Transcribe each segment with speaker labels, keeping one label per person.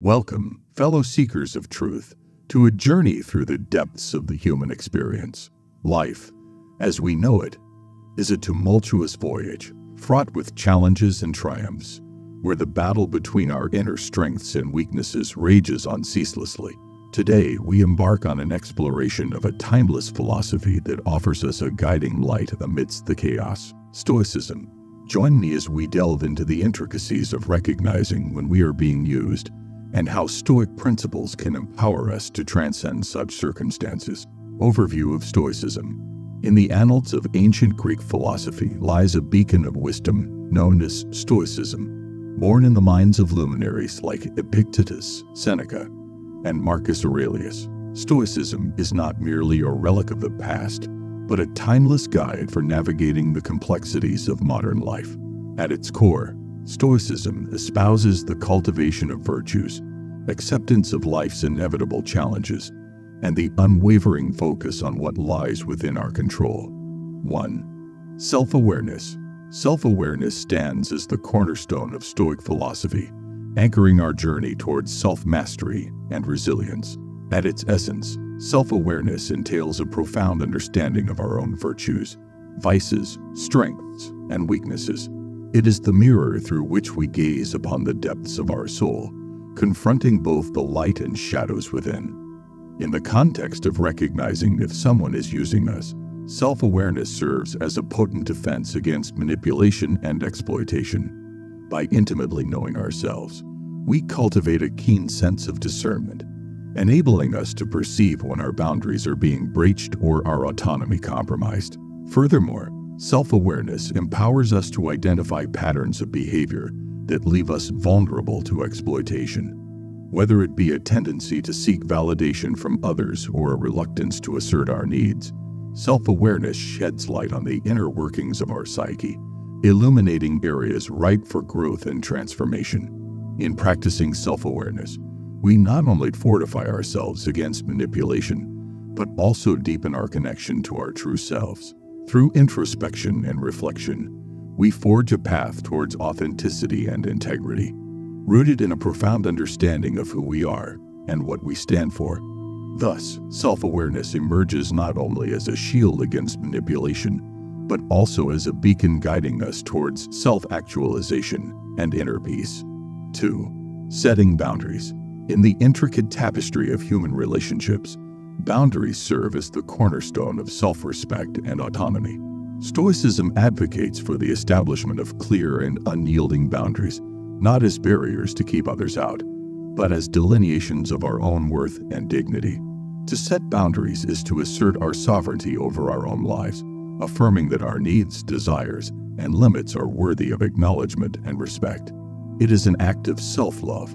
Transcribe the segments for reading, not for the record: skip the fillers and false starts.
Speaker 1: Welcome, fellow seekers of truth, to a journey through the depths of the human experience. Life, as we know it, is a tumultuous voyage, fraught with challenges and triumphs, where the battle between our inner strengths and weaknesses rages on ceaselessly. Today, we embark on an exploration of a timeless philosophy that offers us a guiding light amidst the chaos: Stoicism. Join me as we delve into the intricacies of recognizing when we are being used, and how Stoic principles can empower us to transcend such circumstances. Overview of Stoicism. In the annals of ancient Greek philosophy lies a beacon of wisdom known as Stoicism. Born in the minds of luminaries like Epictetus, Seneca, and Marcus Aurelius, Stoicism is not merely a relic of the past, but a timeless guide for navigating the complexities of modern life. At its core, Stoicism espouses the cultivation of virtues, acceptance of life's inevitable challenges, and the unwavering focus on what lies within our control. 1. Self-awareness. Self-awareness stands as the cornerstone of Stoic philosophy, anchoring our journey towards self-mastery and resilience. At its essence, self-awareness entails a profound understanding of our own virtues, vices, strengths, and weaknesses. It is the mirror through which we gaze upon the depths of our soul, confronting both the light and shadows within. In the context of recognizing if someone is using us, self-awareness serves as a potent defense against manipulation and exploitation. By intimately knowing ourselves, we cultivate a keen sense of discernment, enabling us to perceive when our boundaries are being breached or our autonomy compromised. Furthermore, self-awareness empowers us to identify patterns of behavior that leave us vulnerable to exploitation. Whether it be a tendency to seek validation from others or a reluctance to assert our needs, self-awareness sheds light on the inner workings of our psyche, illuminating areas ripe for growth and transformation. In practicing self-awareness, we not only fortify ourselves against manipulation, but also deepen our connection to our true selves. Through introspection and reflection, we forge a path towards authenticity and integrity, rooted in a profound understanding of who we are and what we stand for. Thus, self-awareness emerges not only as a shield against manipulation, but also as a beacon guiding us towards self-actualization and inner peace. 2. Setting boundaries. In the intricate tapestry of human relationships, boundaries serve as the cornerstone of self-respect and autonomy. Stoicism advocates for the establishment of clear and unyielding boundaries, not as barriers to keep others out, but as delineations of our own worth and dignity. To set boundaries is to assert our sovereignty over our own lives, affirming that our needs, desires, and limits are worthy of acknowledgement and respect. It is an act of self-love,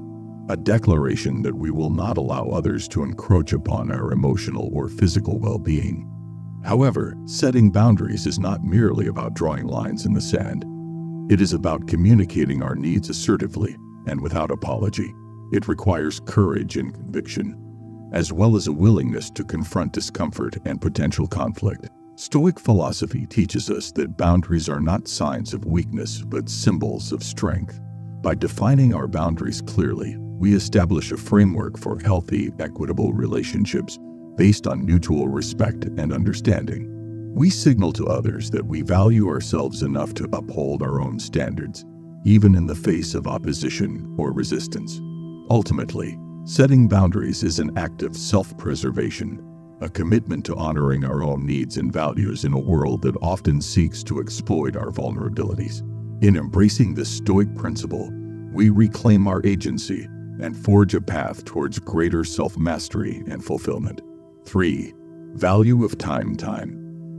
Speaker 1: a declaration that we will not allow others to encroach upon our emotional or physical well-being. However, setting boundaries is not merely about drawing lines in the sand. It is about communicating our needs assertively and without apology. It requires courage and conviction, as well as a willingness to confront discomfort and potential conflict. Stoic philosophy teaches us that boundaries are not signs of weakness, but symbols of strength. By defining our boundaries clearly, we establish a framework for healthy, equitable relationships based on mutual respect and understanding. We signal to others that we value ourselves enough to uphold our own standards, even in the face of opposition or resistance. Ultimately, setting boundaries is an act of self-preservation, a commitment to honoring our own needs and values in a world that often seeks to exploit our vulnerabilities. In embracing this Stoic principle, we reclaim our agency and forge a path towards greater self-mastery and fulfillment. 3. Value of time.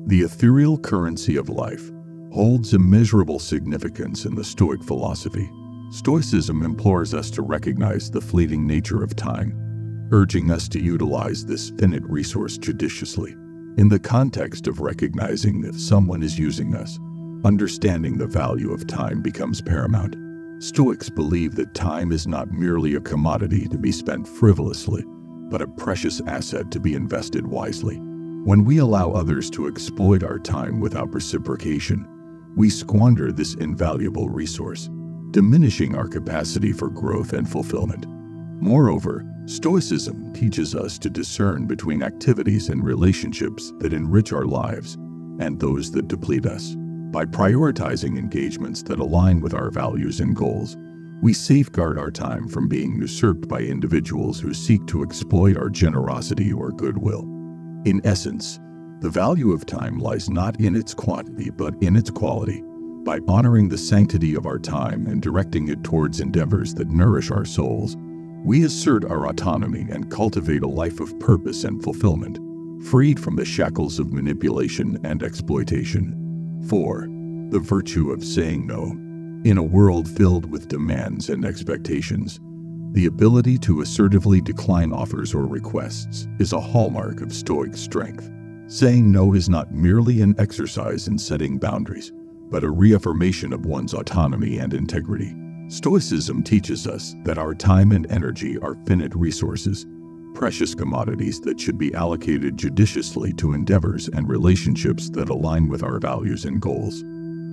Speaker 1: The ethereal currency of life holds immeasurable significance in the Stoic philosophy. Stoicism implores us to recognize the fleeting nature of time, urging us to utilize this finite resource judiciously. In the context of recognizing if someone is using us, understanding the value of time becomes paramount. Stoics believe that time is not merely a commodity to be spent frivolously, but a precious asset to be invested wisely. When we allow others to exploit our time without reciprocation, we squander this invaluable resource, diminishing our capacity for growth and fulfillment. Moreover, Stoicism teaches us to discern between activities and relationships that enrich our lives and those that deplete us. By prioritizing engagements that align with our values and goals, we safeguard our time from being usurped by individuals who seek to exploit our generosity or goodwill. In essence, the value of time lies not in its quantity but in its quality. By honoring the sanctity of our time and directing it towards endeavors that nourish our souls, we assert our autonomy and cultivate a life of purpose and fulfillment, freed from the shackles of manipulation and exploitation. 4. The virtue of saying no. In a world filled with demands and expectations, the ability to assertively decline offers or requests is a hallmark of Stoic strength. Saying no is not merely an exercise in setting boundaries, but a reaffirmation of one's autonomy and integrity. Stoicism teaches us that our time and energy are finite resources, precious commodities that should be allocated judiciously to endeavors and relationships that align with our values and goals.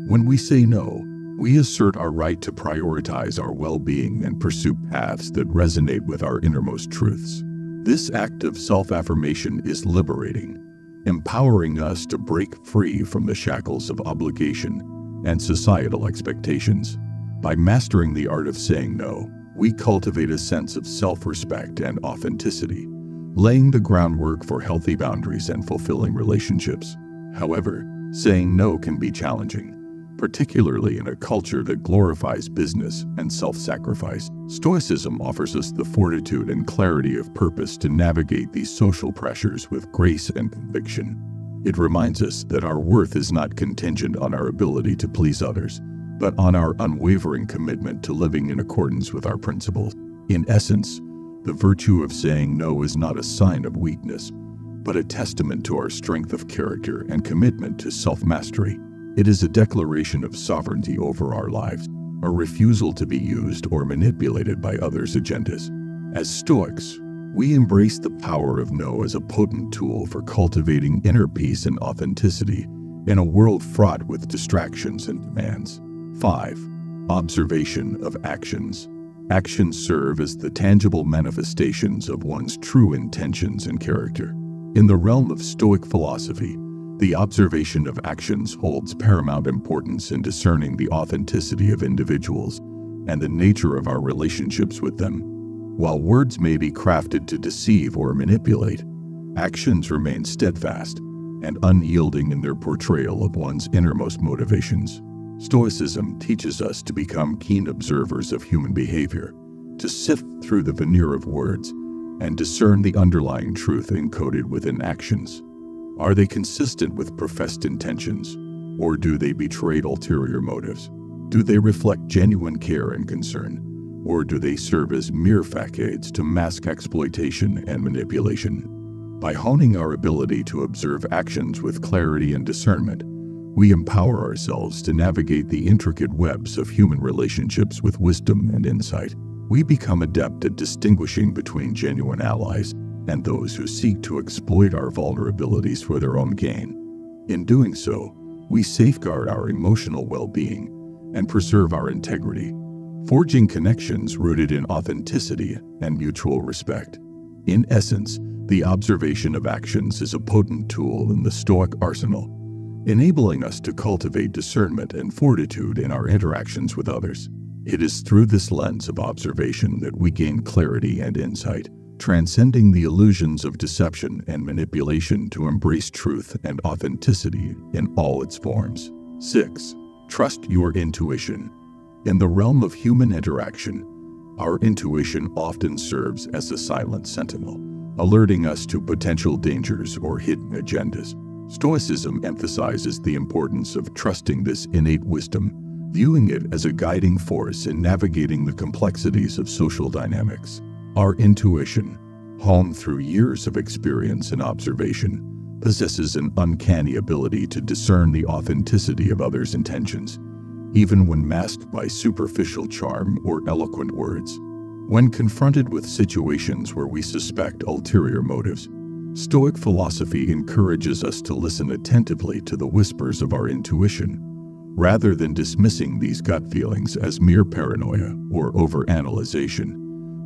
Speaker 1: When we say no, we assert our right to prioritize our well-being and pursue paths that resonate with our innermost truths. This act of self-affirmation is liberating, empowering us to break free from the shackles of obligation and societal expectations. By mastering the art of saying no, we cultivate a sense of self-respect and authenticity, laying the groundwork for healthy boundaries and fulfilling relationships. However, saying no can be challenging, particularly in a culture that glorifies business and self-sacrifice. Stoicism offers us the fortitude and clarity of purpose to navigate these social pressures with grace and conviction. It reminds us that our worth is not contingent on our ability to please others, but on our unwavering commitment to living in accordance with our principles. In essence, the virtue of saying no is not a sign of weakness, but a testament to our strength of character and commitment to self-mastery. It is a declaration of sovereignty over our lives, a refusal to be used or manipulated by others' agendas. As Stoics, we embrace the power of no as a potent tool for cultivating inner peace and authenticity in a world fraught with distractions and demands. 5. Observation of actions. Actions serve as the tangible manifestations of one's true intentions and character. In the realm of Stoic philosophy, the observation of actions holds paramount importance in discerning the authenticity of individuals and the nature of our relationships with them. While words may be crafted to deceive or manipulate, actions remain steadfast and unyielding in their portrayal of one's innermost motivations. Stoicism teaches us to become keen observers of human behavior, to sift through the veneer of words, and discern the underlying truth encoded within actions. Are they consistent with professed intentions, or do they betray ulterior motives? Do they reflect genuine care and concern, or do they serve as mere facades to mask exploitation and manipulation? By honing our ability to observe actions with clarity and discernment, we empower ourselves to navigate the intricate webs of human relationships with wisdom and insight. We become adept at distinguishing between genuine allies and those who seek to exploit our vulnerabilities for their own gain. In doing so, we safeguard our emotional well-being and preserve our integrity, forging connections rooted in authenticity and mutual respect. In essence, the observation of actions is a potent tool in the Stoic arsenal, enabling us to cultivate discernment and fortitude in our interactions with others. It is through this lens of observation that we gain clarity and insight, transcending the illusions of deception and manipulation to embrace truth and authenticity in all its forms. 6. Trust your intuition. In the realm of human interaction, our intuition often serves as a silent sentinel, alerting us to potential dangers or hidden agendas. Stoicism emphasizes the importance of trusting this innate wisdom, viewing it as a guiding force in navigating the complexities of social dynamics. Our intuition, honed through years of experience and observation, possesses an uncanny ability to discern the authenticity of others' intentions, even when masked by superficial charm or eloquent words. When confronted with situations where we suspect ulterior motives, Stoic philosophy encourages us to listen attentively to the whispers of our intuition, rather than dismissing these gut feelings as mere paranoia or overanalyzation.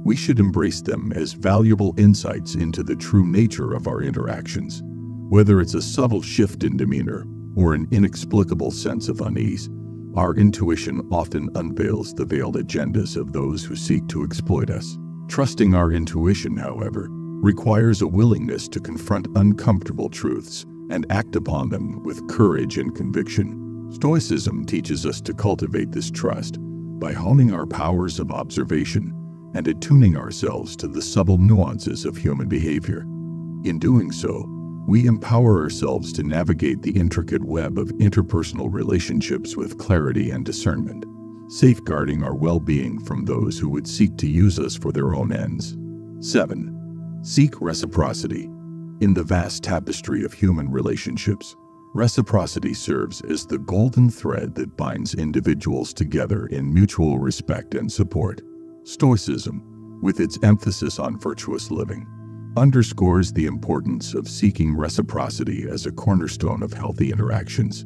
Speaker 1: We should embrace them as valuable insights into the true nature of our interactions. Whether it's a subtle shift in demeanor or an inexplicable sense of unease, our intuition often unveils the veiled agendas of those who seek to exploit us. Trusting our intuition, however, requires a willingness to confront uncomfortable truths and act upon them with courage and conviction. Stoicism teaches us to cultivate this trust by honing our powers of observation and attuning ourselves to the subtle nuances of human behavior. In doing so, we empower ourselves to navigate the intricate web of interpersonal relationships with clarity and discernment, safeguarding our well-being from those who would seek to use us for their own ends. 7. Seek reciprocity. In the vast tapestry of human relationships, reciprocity serves as the golden thread that binds individuals together in mutual respect and support. Stoicism, with its emphasis on virtuous living, underscores the importance of seeking reciprocity as a cornerstone of healthy interactions.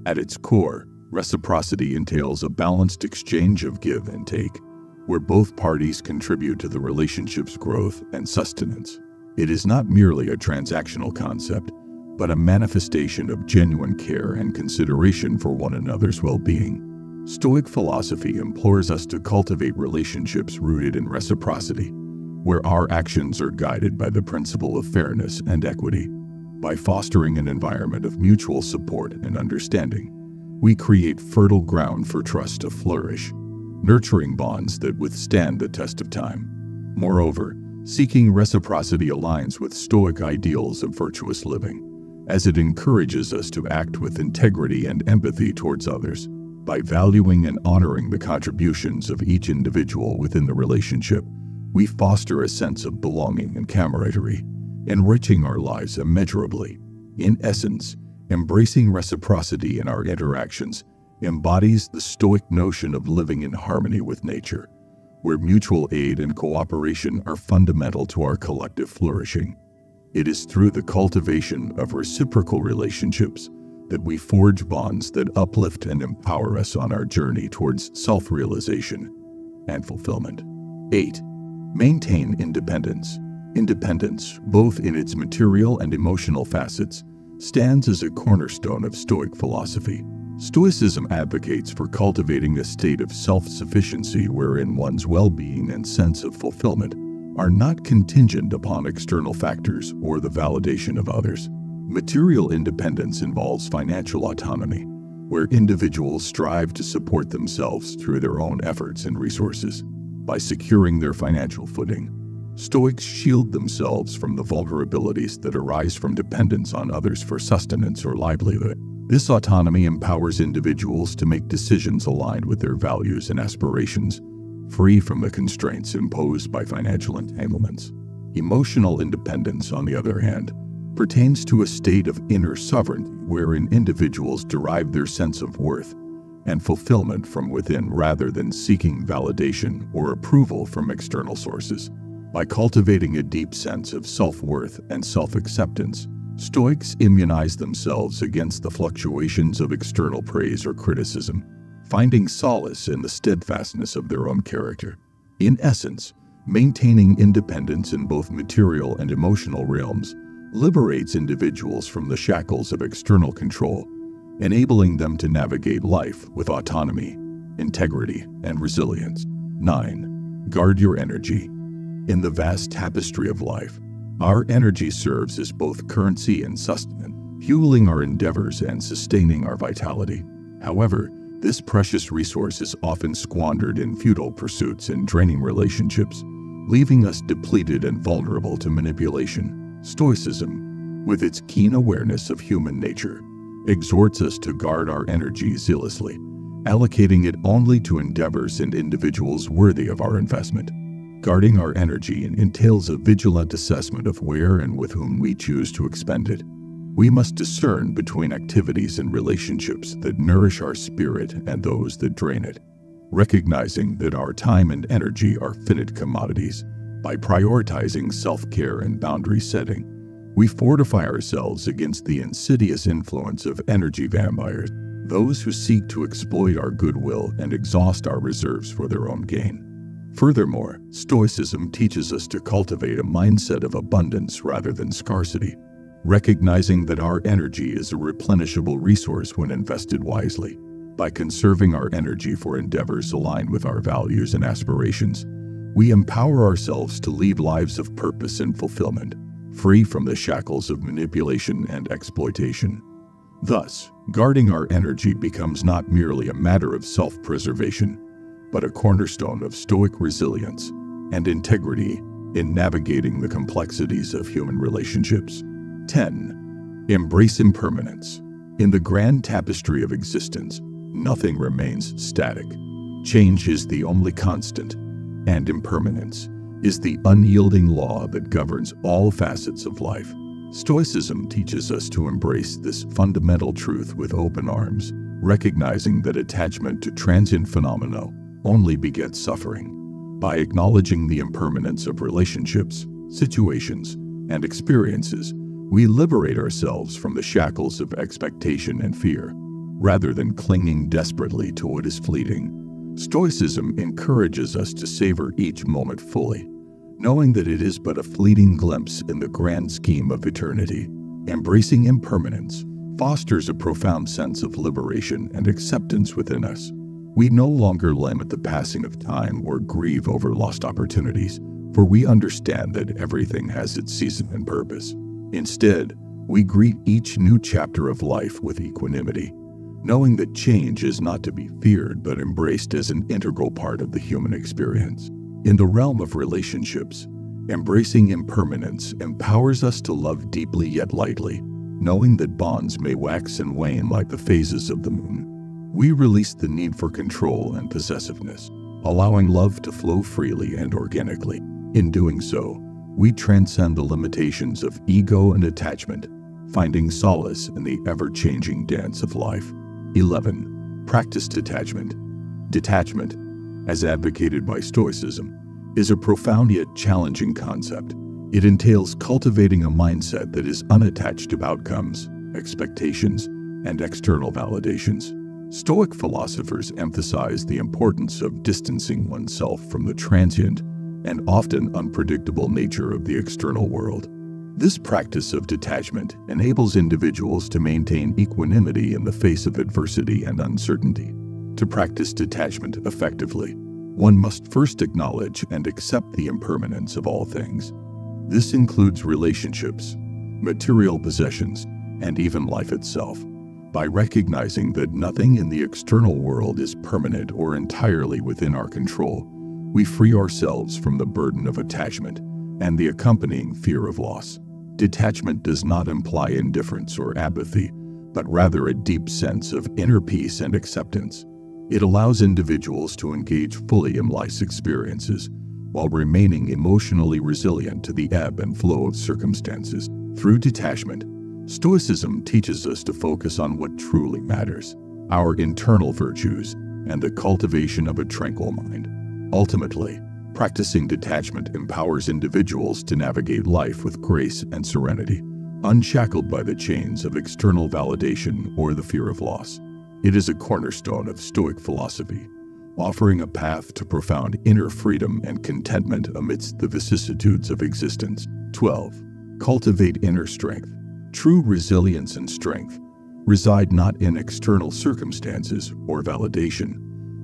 Speaker 1: At its core, reciprocity entails a balanced exchange of give and take, where both parties contribute to the relationship's growth and sustenance. It is not merely a transactional concept, but a manifestation of genuine care and consideration for one another's well-being. Stoic philosophy implores us to cultivate relationships rooted in reciprocity, where our actions are guided by the principle of fairness and equity. By fostering an environment of mutual support and understanding, we create fertile ground for trust to flourish, nurturing bonds that withstand the test of time. Moreover, seeking reciprocity aligns with Stoic ideals of virtuous living, as it encourages us to act with integrity and empathy towards others. By valuing and honoring the contributions of each individual within the relationship, we foster a sense of belonging and camaraderie, enriching our lives immeasurably. In essence, embracing reciprocity in our interactions embodies the Stoic notion of living in harmony with nature, where mutual aid and cooperation are fundamental to our collective flourishing. It is through the cultivation of reciprocal relationships that we forge bonds that uplift and empower us on our journey towards self-realization and fulfillment. 8. Maintain independence. Independence, both in its material and emotional facets, stands as a cornerstone of Stoic philosophy. Stoicism advocates for cultivating a state of self-sufficiency wherein one's well-being and sense of fulfillment are not contingent upon external factors or the validation of others. Material independence involves financial autonomy, where individuals strive to support themselves through their own efforts and resources. By securing their financial footing, Stoics shield themselves from the vulnerabilities that arise from dependence on others for sustenance or livelihood. This autonomy empowers individuals to make decisions aligned with their values and aspirations, free from the constraints imposed by financial entanglements. Emotional independence, on the other hand, pertains to a state of inner sovereignty wherein individuals derive their sense of worth and fulfillment from within rather than seeking validation or approval from external sources. By cultivating a deep sense of self-worth and self-acceptance, Stoics immunize themselves against the fluctuations of external praise or criticism, finding solace in the steadfastness of their own character. In essence, maintaining independence in both material and emotional realms liberates individuals from the shackles of external control, enabling them to navigate life with autonomy, integrity, and resilience. 9. Guard your energy. In the vast tapestry of life, our energy serves as both currency and sustenance, fueling our endeavors and sustaining our vitality. However, this precious resource is often squandered in futile pursuits and draining relationships, leaving us depleted and vulnerable to manipulation. Stoicism, with its keen awareness of human nature, exhorts us to guard our energy zealously, allocating it only to endeavors and individuals worthy of our investment. Guarding our energy entails a vigilant assessment of where and with whom we choose to expend it. We must discern between activities and relationships that nourish our spirit and those that drain it, recognizing that our time and energy are finite commodities. By prioritizing self-care and boundary setting, we fortify ourselves against the insidious influence of energy vampires, those who seek to exploit our goodwill and exhaust our reserves for their own gain. Furthermore, Stoicism teaches us to cultivate a mindset of abundance rather than scarcity, recognizing that our energy is a replenishable resource when invested wisely. By conserving our energy for endeavors aligned with our values and aspirations, we empower ourselves to lead lives of purpose and fulfillment, free from the shackles of manipulation and exploitation. Thus, guarding our energy becomes not merely a matter of self-preservation, but a cornerstone of stoic resilience and integrity in navigating the complexities of human relationships. 10. Embrace impermanence. In the grand tapestry of existence, nothing remains static. Change is the only constant, and impermanence is the unyielding law that governs all facets of life. Stoicism teaches us to embrace this fundamental truth with open arms, recognizing that attachment to transient phenomena only begets suffering. By acknowledging the impermanence of relationships, situations, and experiences, we liberate ourselves from the shackles of expectation and fear, rather than clinging desperately to what is fleeting. Stoicism encourages us to savor each moment fully, knowing that it is but a fleeting glimpse in the grand scheme of eternity. Embracing impermanence fosters a profound sense of liberation and acceptance within us. We no longer lament the passing of time or grieve over lost opportunities, for we understand that everything has its season and purpose. Instead, we greet each new chapter of life with equanimity, knowing that change is not to be feared but embraced as an integral part of the human experience. In the realm of relationships, embracing impermanence empowers us to love deeply yet lightly, knowing that bonds may wax and wane like the phases of the moon. We release the need for control and possessiveness, allowing love to flow freely and organically. In doing so, we transcend the limitations of ego and attachment, finding solace in the ever-changing dance of life. 11. Practice detachment. Detachment, as advocated by Stoicism, is a profound yet challenging concept. It entails cultivating a mindset that is unattached to outcomes, expectations, and external validations. Stoic philosophers emphasize the importance of distancing oneself from the transient and often unpredictable nature of the external world. This practice of detachment enables individuals to maintain equanimity in the face of adversity and uncertainty. To practice detachment effectively, one must first acknowledge and accept the impermanence of all things. This includes relationships, material possessions, and even life itself. By recognizing that nothing in the external world is permanent or entirely within our control, we free ourselves from the burden of attachment and the accompanying fear of loss. Detachment does not imply indifference or apathy, but rather a deep sense of inner peace and acceptance. It allows individuals to engage fully in life's experiences while remaining emotionally resilient to the ebb and flow of circumstances. Through detachment, Stoicism teaches us to focus on what truly matters, our internal virtues, and the cultivation of a tranquil mind. Ultimately, practicing detachment empowers individuals to navigate life with grace and serenity, unshackled by the chains of external validation or the fear of loss. It is a cornerstone of Stoic philosophy, offering a path to profound inner freedom and contentment amidst the vicissitudes of existence. 12. Cultivate inner strength. True resilience and strength reside not in external circumstances or validation,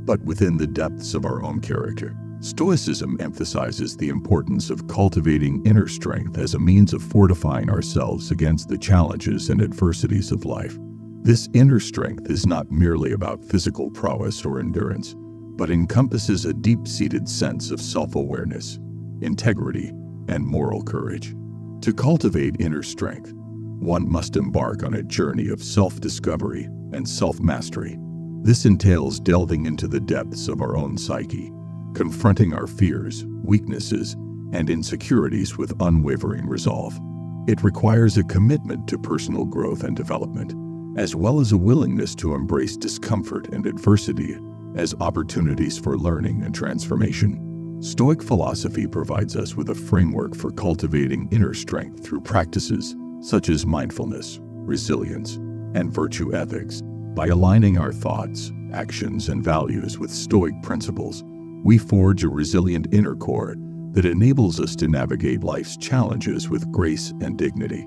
Speaker 1: but within the depths of our own character. Stoicism emphasizes the importance of cultivating inner strength as a means of fortifying ourselves against the challenges and adversities of life. This inner strength is not merely about physical prowess or endurance, but encompasses a deep-seated sense of self-awareness, integrity, and moral courage. To cultivate inner strength, one must embark on a journey of self-discovery and self-mastery. This entails delving into the depths of our own psyche, confronting our fears, weaknesses, and insecurities with unwavering resolve. It requires a commitment to personal growth and development, as well as a willingness to embrace discomfort and adversity as opportunities for learning and transformation. Stoic philosophy provides us with a framework for cultivating inner strength through practices such as mindfulness, resilience, and virtue ethics. By aligning our thoughts, actions, and values with Stoic principles, we forge a resilient inner core that enables us to navigate life's challenges with grace and dignity.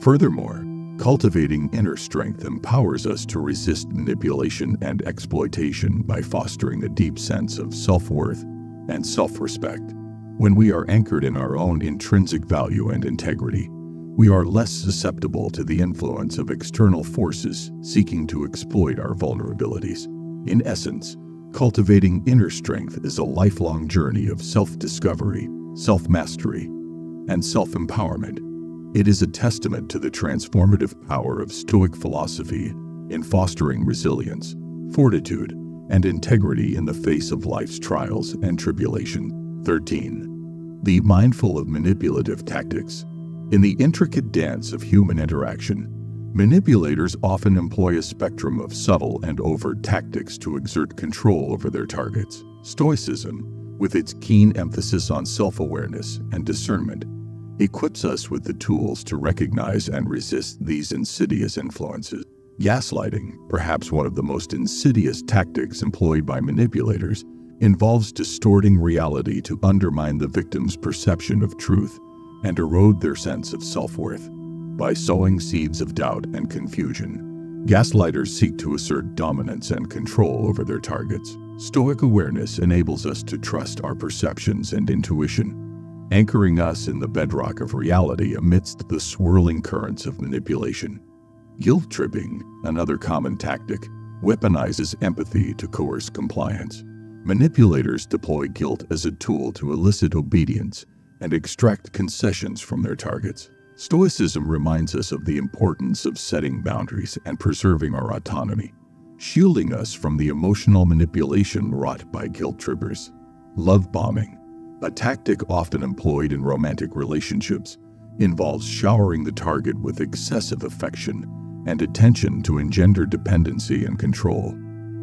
Speaker 1: Furthermore, cultivating inner strength empowers us to resist manipulation and exploitation by fostering a deep sense of self-worth and self-respect. When we are anchored in our own intrinsic value and integrity, we are less susceptible to the influence of external forces seeking to exploit our vulnerabilities. In essence, cultivating inner strength is a lifelong journey of self-discovery, self-mastery, and self-empowerment. It is a testament to the transformative power of Stoic philosophy in fostering resilience, fortitude, and integrity in the face of life's trials and tribulation. 13. Be mindful of manipulative tactics. In the intricate dance of human interaction, manipulators often employ a spectrum of subtle and overt tactics to exert control over their targets. Stoicism, with its keen emphasis on self-awareness and discernment, equips us with the tools to recognize and resist these insidious influences. Gaslighting, perhaps one of the most insidious tactics employed by manipulators, involves distorting reality to undermine the victim's perception of truth and erode their sense of self-worth. By sowing seeds of doubt and confusion, gaslighters seek to assert dominance and control over their targets. Stoic awareness enables us to trust our perceptions and intuition, anchoring us in the bedrock of reality amidst the swirling currents of manipulation. Guilt tripping, another common tactic, weaponizes empathy to coerce compliance. Manipulators deploy guilt as a tool to elicit obedience and extract concessions from their targets. Stoicism reminds us of the importance of setting boundaries and preserving our autonomy, shielding us from the emotional manipulation wrought by guilt trippers. Love bombing, a tactic often employed in romantic relationships, involves showering the target with excessive affection and attention to engender dependency and control.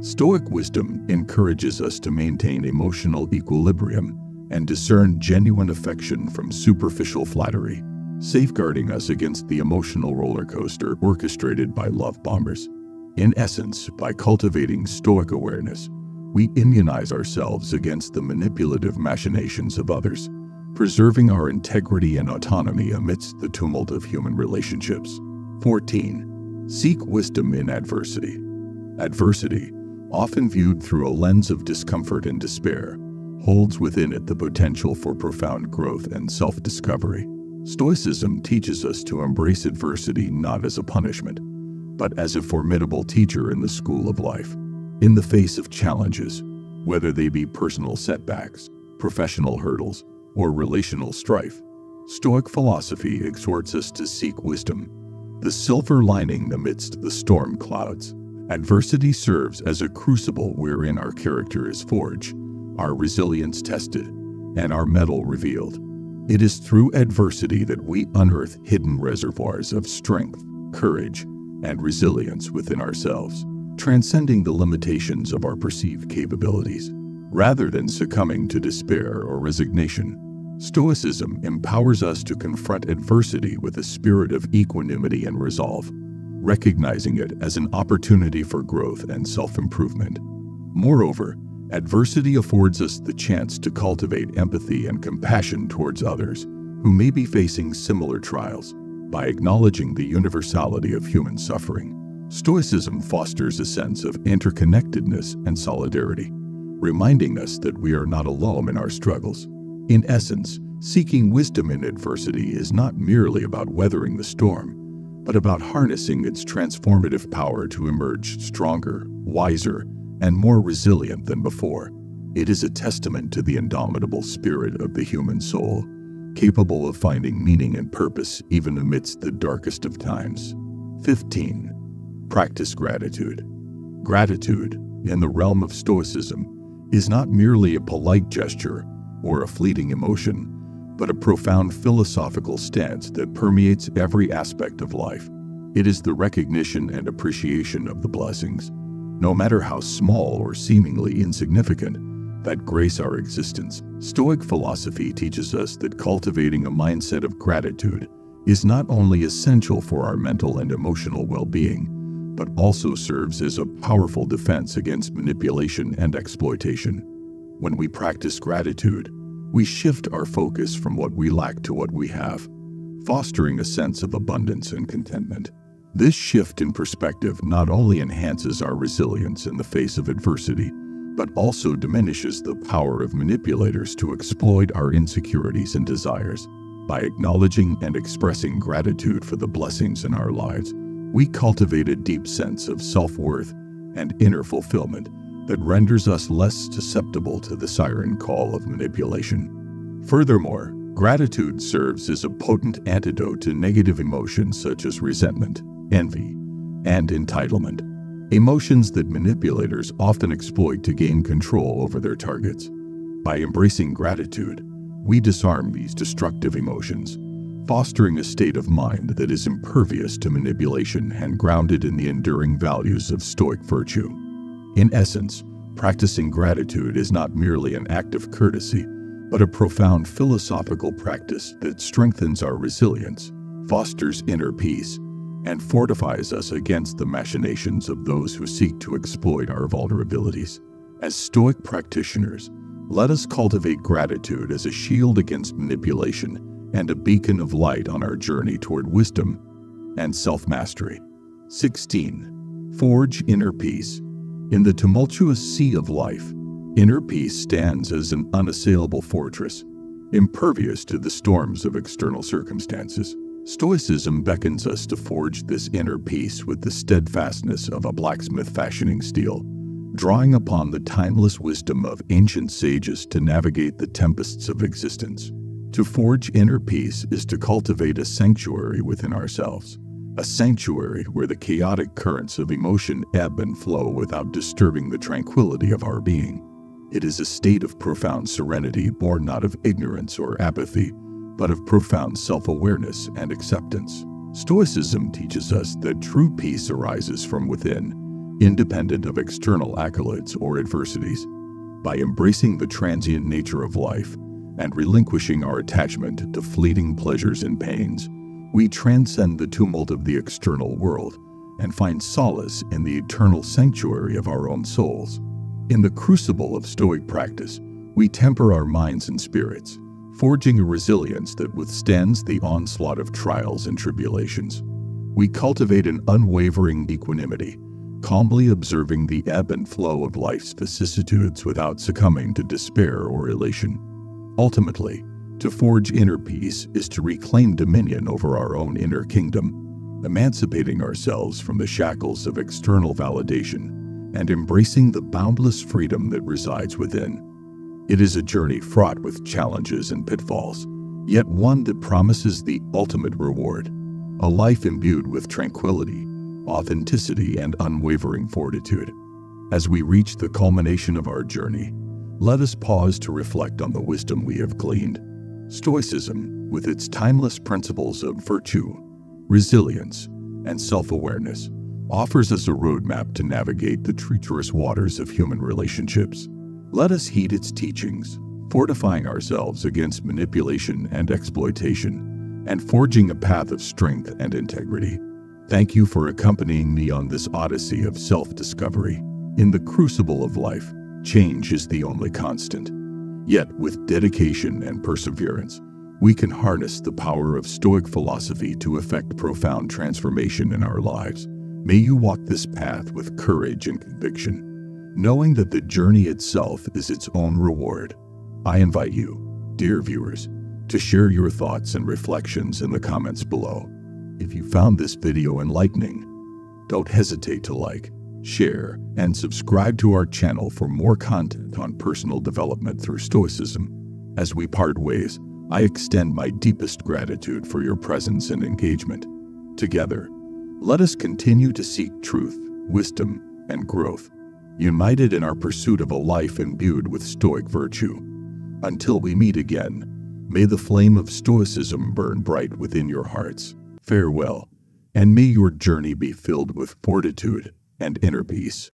Speaker 1: Stoic wisdom encourages us to maintain emotional equilibrium and discern genuine affection from superficial flattery, safeguarding us against the emotional roller coaster orchestrated by love bombers. In essence, by cultivating Stoic awareness, we immunize ourselves against the manipulative machinations of others, preserving our integrity and autonomy amidst the tumult of human relationships. 14. Seek wisdom in adversity. Adversity, often viewed through a lens of discomfort and despair, holds within it the potential for profound growth and self-discovery. Stoicism teaches us to embrace adversity not as a punishment, but as a formidable teacher in the school of life. In the face of challenges, whether they be personal setbacks, professional hurdles, or relational strife, Stoic philosophy exhorts us to seek wisdom, the silver lining amidst the storm clouds. Adversity serves as a crucible wherein our character is forged, our resilience tested, and our mettle revealed. It is through adversity that we unearth hidden reservoirs of strength, courage, and resilience within ourselves, transcending the limitations of our perceived capabilities. Rather than succumbing to despair or resignation, Stoicism empowers us to confront adversity with a spirit of equanimity and resolve, recognizing it as an opportunity for growth and self-improvement. Moreover, adversity affords us the chance to cultivate empathy and compassion towards others who may be facing similar trials. By acknowledging the universality of human suffering, Stoicism fosters a sense of interconnectedness and solidarity, reminding us that we are not alone in our struggles. In essence, seeking wisdom in adversity is not merely about weathering the storm, but about harnessing its transformative power to emerge stronger, wiser, and more resilient than before. It is a testament to the indomitable spirit of the human soul, capable of finding meaning and purpose even amidst the darkest of times. 15. Practice gratitude. Gratitude, in the realm of Stoicism, is not merely a polite gesture or a fleeting emotion, but a profound philosophical stance that permeates every aspect of life. It is the recognition and appreciation of the blessings, no matter how small or seemingly insignificant, that grace our existence. Stoic philosophy teaches us that cultivating a mindset of gratitude is not only essential for our mental and emotional well-being, but also serves as a powerful defense against manipulation and exploitation. When we practice gratitude, we shift our focus from what we lack to what we have, fostering a sense of abundance and contentment. This shift in perspective not only enhances our resilience in the face of adversity, but also diminishes the power of manipulators to exploit our insecurities and desires. By acknowledging and expressing gratitude for the blessings in our lives, we cultivate a deep sense of self-worth and inner fulfillment that renders us less susceptible to the siren call of manipulation. Furthermore, gratitude serves as a potent antidote to negative emotions such as resentment, envy, and entitlement, emotions that manipulators often exploit to gain control over their targets. By embracing gratitude, we disarm these destructive emotions, fostering a state of mind that is impervious to manipulation and grounded in the enduring values of Stoic virtue. In essence, practicing gratitude is not merely an act of courtesy, but a profound philosophical practice that strengthens our resilience, fosters inner peace, and fortifies us against the machinations of those who seek to exploit our vulnerabilities. As Stoic practitioners, let us cultivate gratitude as a shield against manipulation and a beacon of light on our journey toward wisdom and self-mastery. 16. Forge inner peace. In the tumultuous sea of life, inner peace stands as an unassailable fortress, impervious to the storms of external circumstances. Stoicism beckons us to forge this inner peace with the steadfastness of a blacksmith fashioning steel, drawing upon the timeless wisdom of ancient sages to navigate the tempests of existence. To forge inner peace is to cultivate a sanctuary within ourselves, a sanctuary where the chaotic currents of emotion ebb and flow without disturbing the tranquility of our being. It is a state of profound serenity born not of ignorance or apathy, but of profound self-awareness and acceptance. Stoicism teaches us that true peace arises from within, independent of external accolades or adversities. By embracing the transient nature of life and relinquishing our attachment to fleeting pleasures and pains, we transcend the tumult of the external world and find solace in the eternal sanctuary of our own souls. In the crucible of Stoic practice, we temper our minds and spirits, forging a resilience that withstands the onslaught of trials and tribulations. We cultivate an unwavering equanimity, calmly observing the ebb and flow of life's vicissitudes without succumbing to despair or elation. Ultimately, to forge inner peace is to reclaim dominion over our own inner kingdom, emancipating ourselves from the shackles of external validation and embracing the boundless freedom that resides within. It is a journey fraught with challenges and pitfalls, yet one that promises the ultimate reward, a life imbued with tranquility, authenticity, and unwavering fortitude. As we reach the culmination of our journey, let us pause to reflect on the wisdom we have gleaned. Stoicism, with its timeless principles of virtue, resilience, and self-awareness, offers us a roadmap to navigate the treacherous waters of human relationships. Let us heed its teachings, fortifying ourselves against manipulation and exploitation, and forging a path of strength and integrity. Thank you for accompanying me on this odyssey of self-discovery. In the crucible of life, change is the only constant. Yet, with dedication and perseverance, we can harness the power of Stoic philosophy to effect profound transformation in our lives. May you walk this path with courage and conviction, knowing that the journey itself is its own reward. I invite you, dear viewers, to share your thoughts and reflections in the comments below. If you found this video enlightening, don't hesitate to like, share, and subscribe to our channel for more content on personal development through Stoicism. As we part ways, I extend my deepest gratitude for your presence and engagement. Together, let us continue to seek truth, wisdom, and growth, united in our pursuit of a life imbued with Stoic virtue. Until we meet again, may the flame of Stoicism burn bright within your hearts. Farewell, and may your journey be filled with fortitude and inner peace.